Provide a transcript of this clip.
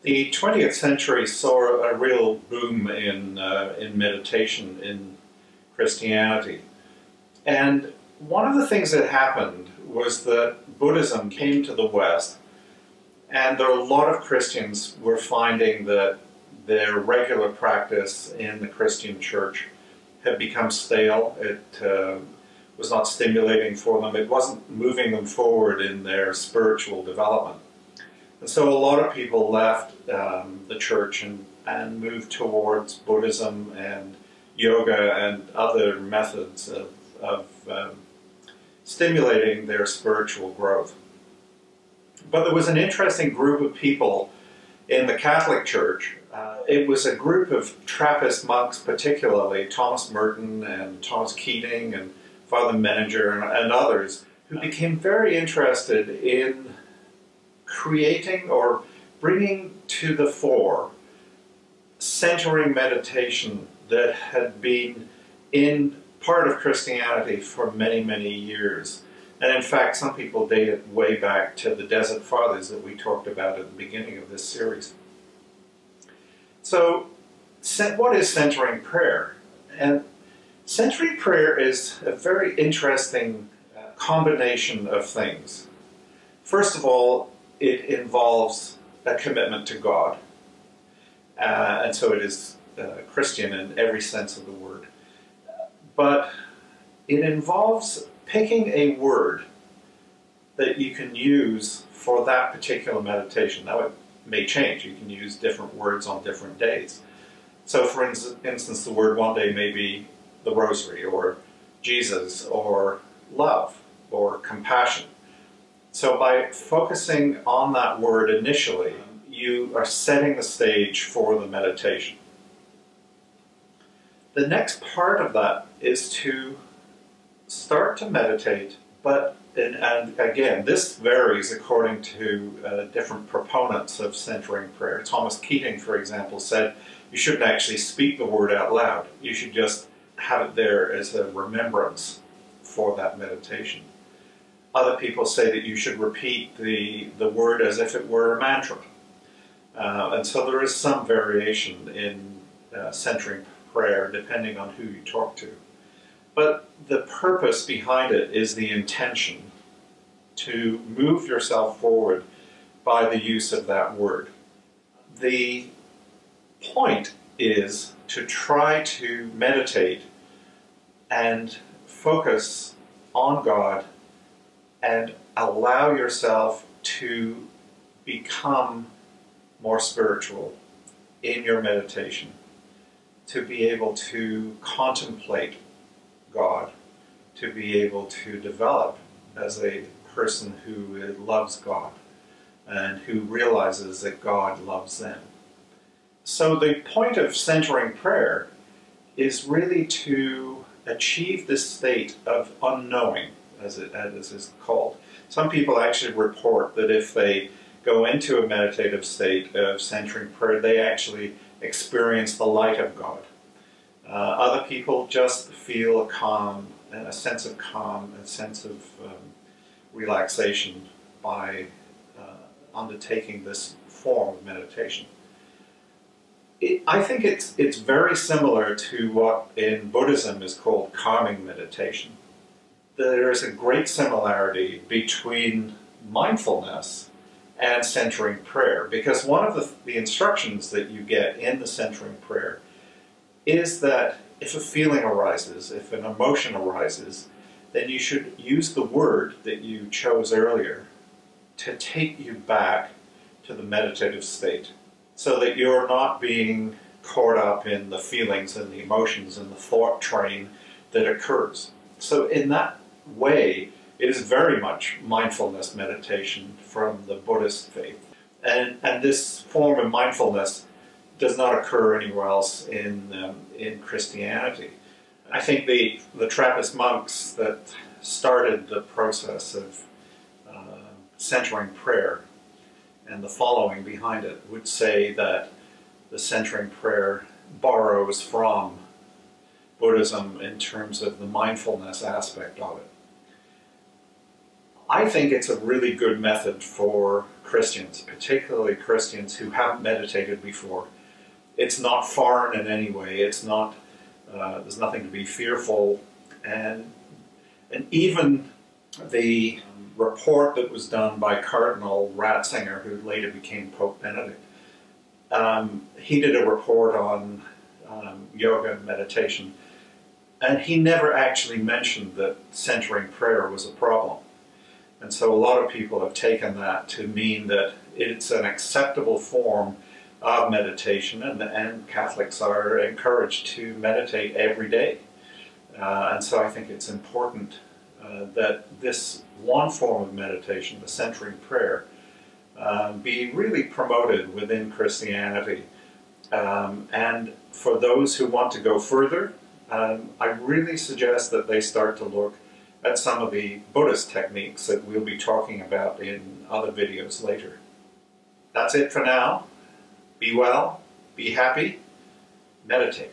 The 20th century saw a real boom in meditation in Christianity. And one of the things that happened was that Buddhism came to the West, and there were a lot of Christians were finding that their regular practice in the Christian church had become stale. It was not stimulating for them. It wasn't moving them forward in their spiritual development. And so a lot of people left the church and moved towards Buddhism and yoga and other methods of stimulating their spiritual growth. But there was an interesting group of people in the Catholic Church. It was a group of Trappist monks, particularly Thomas Merton and Thomas Keating and Father Menninger and others, who became very interested in creating or bringing to the fore centering meditation that had been in part of Christianity for many, many years. And in fact, some people date it way back to the Desert Fathers that we talked about at the beginning of this series. So, what is centering prayer? And centering prayer is a very interesting combination of things. First of all, it involves a commitment to God. And so it is Christian in every sense of the word. But it involves picking a word that you can use for that particular meditation. Now it may change. You can use different words on different days. So for instance, the word one day may be the rosary, or Jesus, or love, or compassion. So by focusing on that word initially, you are setting the stage for the meditation. The next part of that is to start to meditate, but, and again, this varies according to different proponents of centering prayer. Thomas Keating, for example, said you shouldn't actually speak the word out loud. You should just have it there as a remembrance for that meditation. Other people say that you should repeat the word as if it were a mantra. And so there is some variation in centering prayer depending on who you talk to. But the purpose behind it is the intention to move yourself forward by the use of that word. The point is to try to meditate and focus on God and allow yourself to become more spiritual in your meditation, to be able to contemplate God, to be able to develop as a person who loves God and who realizes that God loves them. So the point of centering prayer is really to achieve this state of unknowing, as it is called. Some people actually report that if they go into a meditative state of centering prayer, they actually experience the light of God. Other people just feel a calm, a sense of calm, a sense of relaxation by undertaking this form of meditation. I think it's very similar to what in Buddhism is called calming meditation. There is a great similarity between mindfulness and centering prayer, because one of the instructions that you get in the centering prayer is that if a feeling arises, if an emotion arises, then you should use the word that you chose earlier to take you back to the meditative state, so that you're not being caught up in the feelings and the emotions and the thought train that occurs. So in that way, it is very much mindfulness meditation from the Buddhist faith. And this form of mindfulness does not occur anywhere else in Christianity. I think the Trappist monks that started the process of centering prayer and the following behind it would say that the centering prayer borrows from Buddhism in terms of the mindfulness aspect of it. I think it's a really good method for Christians, particularly Christians who haven't meditated before. It's not foreign in any way. It's not. There's nothing to be fearful, and even the report that was done by Cardinal Ratzinger, who later became Pope Benedict, he did a report on yoga and meditation, and he never actually mentioned that centering prayer was a problem. And so a lot of people have taken that to mean that it's an acceptable form of meditation, and Catholics are encouraged to meditate every day. And so I think it's important that this one form of meditation, the centering prayer, be really promoted within Christianity. And for those who want to go further, I really suggest that they start to look at some of the Buddhist techniques that we'll be talking about in other videos later. That's it for now. Be well, be happy, meditate.